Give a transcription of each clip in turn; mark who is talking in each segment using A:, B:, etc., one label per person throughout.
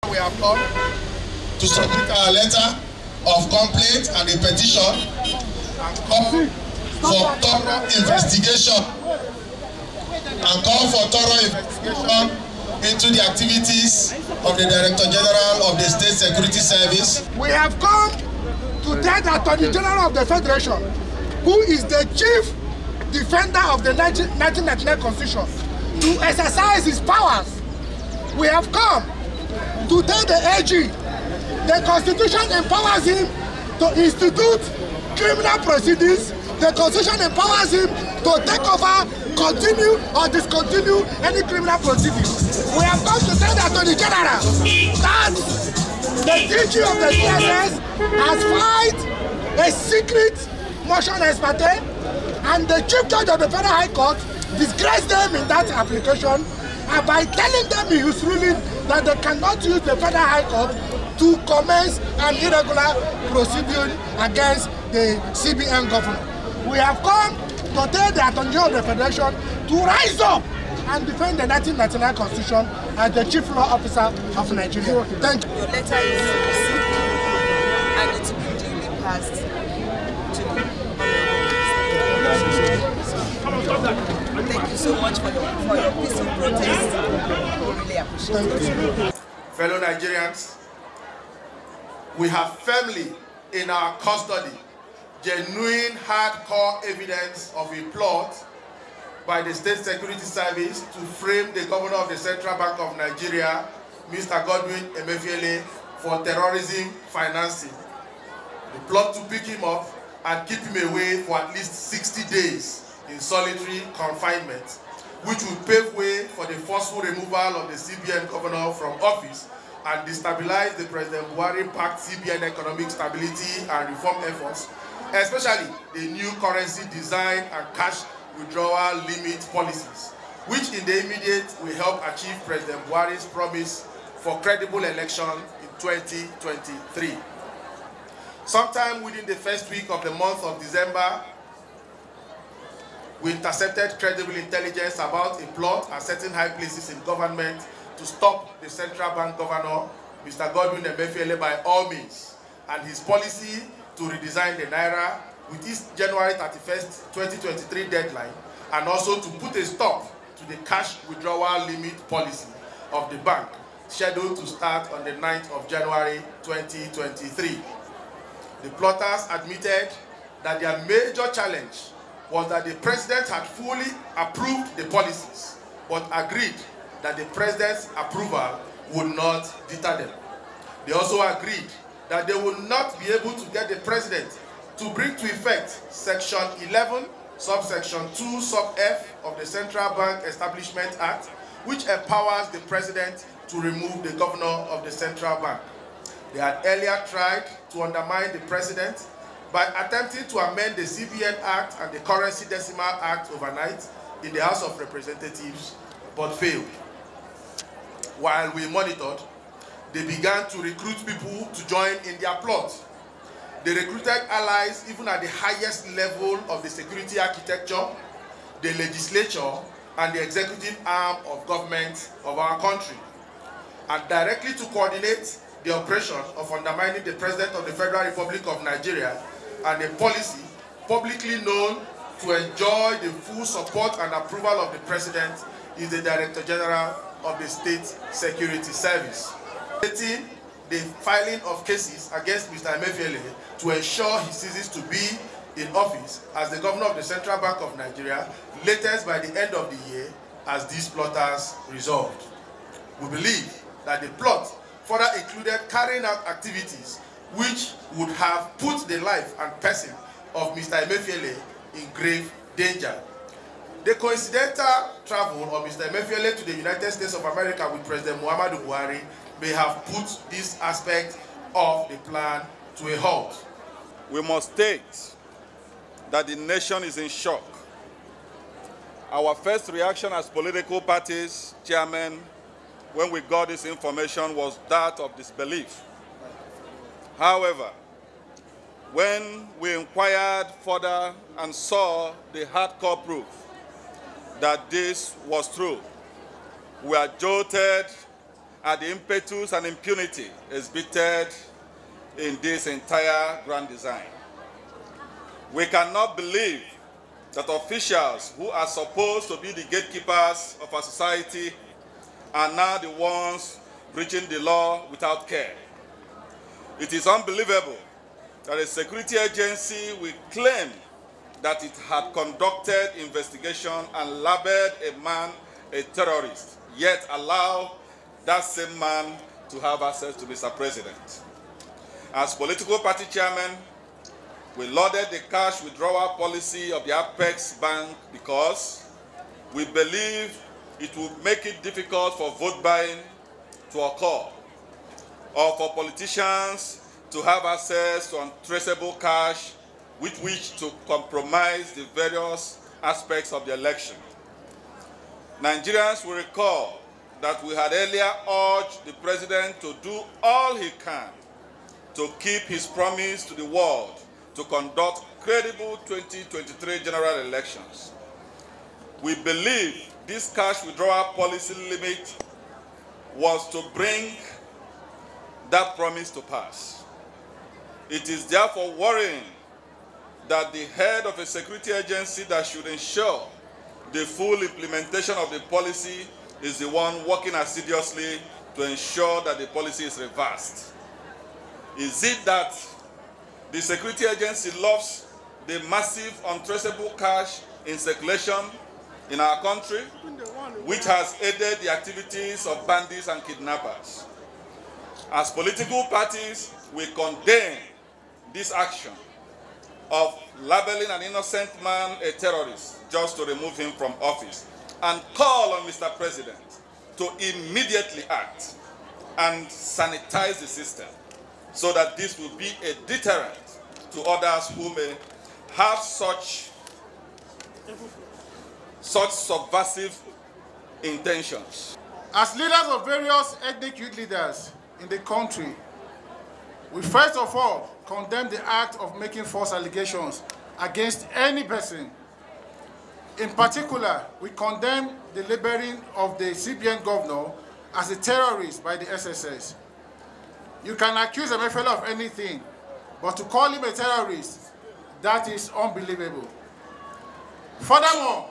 A: We have come to submit our letter of complaint and a petition and call for thorough investigation into the activities of the Director General of the State Security Service.
B: We have come to tell the Attorney General of the Federation, who is the chief defender of the 1999 Constitution, to exercise his powers. We have come to tell the AG the Constitution empowers him to institute criminal proceedings. The Constitution empowers him to take over, continue or discontinue any criminal proceedings. We have come to tell the Attorney General that the DG of the CSOs has filed a secret motion ex parte, and the Chief Judge of the Federal High Court disgraced them in that application by telling them in his ruling that they cannot use the Federal High Court to commence an irregular proceeding against the CBN governor. We have come to tell the Attorney General of the Federation to rise up and defend the 1999 Constitution as the Chief Law Officer of Nigeria. Thank you.
C: Your letter is received and it will be duly passed to the Thank you so much for your peaceful protest. We really appreciate it.
A: Fellow Nigerians, we have firmly in our custody genuine hardcore evidence of a plot by the State Security Service to frame the Governor of the Central Bank of Nigeria, Mr. Godwin Emefiele, for terrorism financing. The plot to pick him up and keep him away for at least 60 days in solitary confinement, which would pave way for the forceful removal of the CBN governor from office and destabilize the President Buhari-backed CBN economic stability and reform efforts, especially the new currency design and cash withdrawal limit policies, which in the immediate will help achieve President Buhari's promise for credible election in 2023. Sometime within the first week of the month of December, we intercepted credible intelligence about a plot at certain high places in government to stop the central bank governor, Mr. Godwin Emefiele, by all means, and his policy to redesign the Naira with its January 31st, 2023 deadline, and also to put a stop to the cash withdrawal limit policy of the bank, scheduled to start on the 9th of January 2023. The plotters admitted that their major challenge was that the president had fully approved the policies, but agreed that the president's approval would not deter them. They also agreed that they would not be able to get the president to bring to effect Section 11, subsection 2, sub F of the Central Bank Establishment Act, which empowers the president to remove the governor of the central bank. They had earlier tried to undermine the president by attempting to amend the CBN Act and the Currency Decimal Act overnight in the House of Representatives, but failed. While we monitored, they began to recruit people to join in their plot. They recruited allies even at the highest level of the security architecture, the legislature, and the executive arm of government of our country, and directly to coordinate the operation of undermining the President of the Federal Republic of Nigeria and a policy publicly known to enjoy the full support and approval of the President is the Director General of the State Security Service. The filing of cases against Mr. Emefiele to ensure he ceases to be in office as the Governor of the Central Bank of Nigeria, latest by the end of the year, as these plotters resolved. We believe that the plot further included carrying out activities which would have put the life and person of Mr. Emefiele in grave danger. The coincidental travel of Mr. Emefiele to the United States of America with President Muhammadu Buhari may have put this aspect of the plan to a halt.
D: We must state that the nation is in shock. Our first reaction as political parties, chairmen, when we got this information was that of disbelief. However, when we inquired further and saw the hardcore proof that this was true, we are jolted at the impetus and impunity exhibited in this entire grand design. We cannot believe that officials who are supposed to be the gatekeepers of our society are now the ones breaching the law without care. It is unbelievable that a security agency will claim that it had conducted investigation and labeled a man a terrorist, yet allow that same man to have access to Mr. President. As political party chairman, we lauded the cash withdrawal policy of the Apex Bank because we believe it will make it difficult for vote buying to occur or for politicians to have access to untraceable cash with which to compromise the various aspects of the election. Nigerians will recall that we had earlier urged the president to do all he can to keep his promise to the world to conduct credible 2023 general elections. We believe this cash withdrawal policy limit was to bring that promise to pass. It is therefore worrying that the head of a security agency that should ensure the full implementation of the policy is the one working assiduously to ensure that the policy is reversed. Is it that the security agency loves the massive untraceable cash in circulation in our country, which has aided the activities of bandits and kidnappers? As political parties, we condemn this action of labeling an innocent man a terrorist just to remove him from office and call on Mr. President to immediately act and sanitize the system so that this will be a deterrent to others who may have such subversive intentions.
B: As leaders of various ethnic youth leaders in the country, we first of all condemn the act of making false allegations against any person. In particular, we condemn the labeling of the CBN governor as a terrorist by the SSS. You can accuse Emefiele of anything, but to call him a terrorist, that is unbelievable. Furthermore,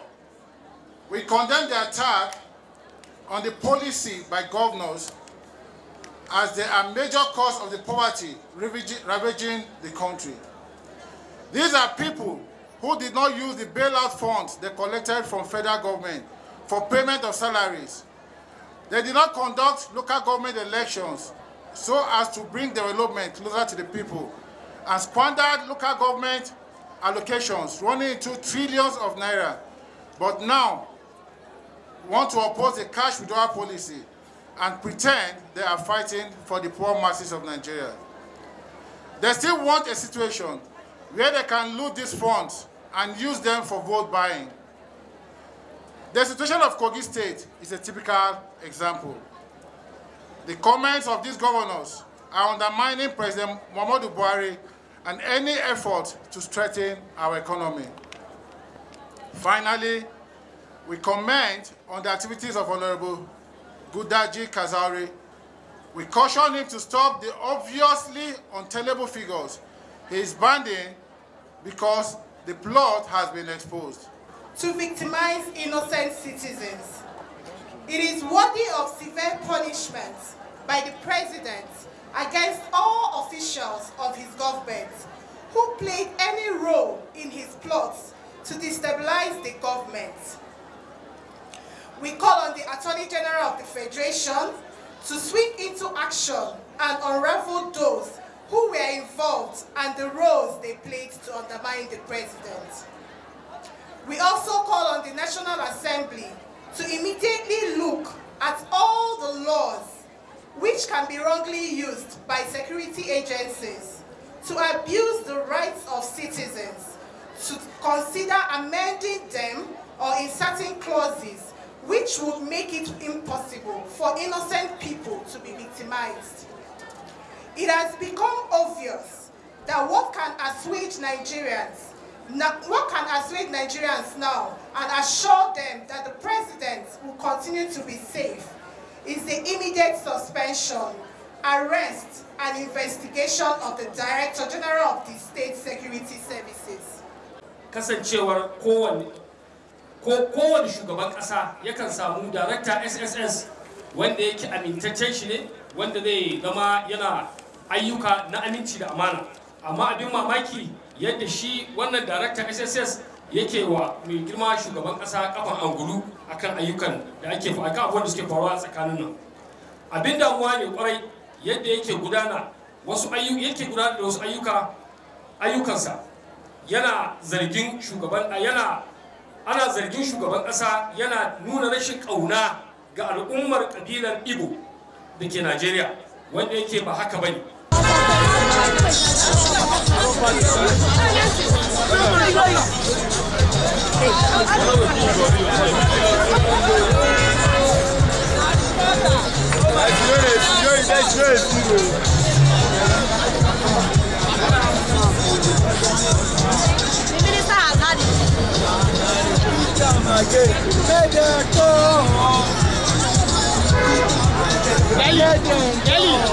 B: we condemn the attack on the policy by governors as they are major cause of the poverty ravaging the country. These are people who did not use the bailout funds they collected from federal government for payment of salaries. They did not conduct local government elections so as to bring development closer to the people, and squandered local government allocations running into trillions of naira, but now want to oppose the cash withdrawal policy and pretend they are fighting for the poor masses of Nigeria. They still want a situation where they can loot these funds and use them for vote buying. The situation of Kogi State is a typical example. The comments of these governors are undermining President Muhammadu Buhari and any effort to strengthen our economy. Finally, we comment on the activities of Honorable Gudaji Kazauri. We caution him to stop the obviously untenable figures he is banding because the plot has been exposed.
E: To victimize innocent citizens. It is worthy of severe punishment by the President against all officials of his government who played any role in his plots to destabilize the government. We call on the Attorney General of the Federation to swing into action and unravel those who were involved and the roles they played to undermine the President. We also call on the National Assembly to immediately look at all the laws which can be wrongly used by security agencies to abuse the rights of citizens, to consider amending them or inserting clauses which would make it impossible for innocent people to be victimized. It has become obvious that what can assuage Nigerians now and assure them that the President will continue to be safe is the immediate suspension, arrest, and investigation of the Director General of the State Security Services.
F: Kasancewar kowane shugaban ƙasa yakan samu Director SSS wanda yake amintaccen shi ne, wanda zai zama yana ayyuka na aminci da amana. Amma abin mamaki yadda shi wannan Director SSS yake wa mai girma shugaban ƙasa kafan angulu akan ayyukan da ake akan abubuwan da suke faruwa a tsakanin nan. Abin damuwa ne kwarai yadda yake gudanar da wasu ayyukansa yana zargin shugaban ana zargin shugaban ƙasa yana nuna rashin ƙauna ga al'ummar ƙabilar Igbo da ke Najeriya, wanda yake ba haka bane.
B: Deli.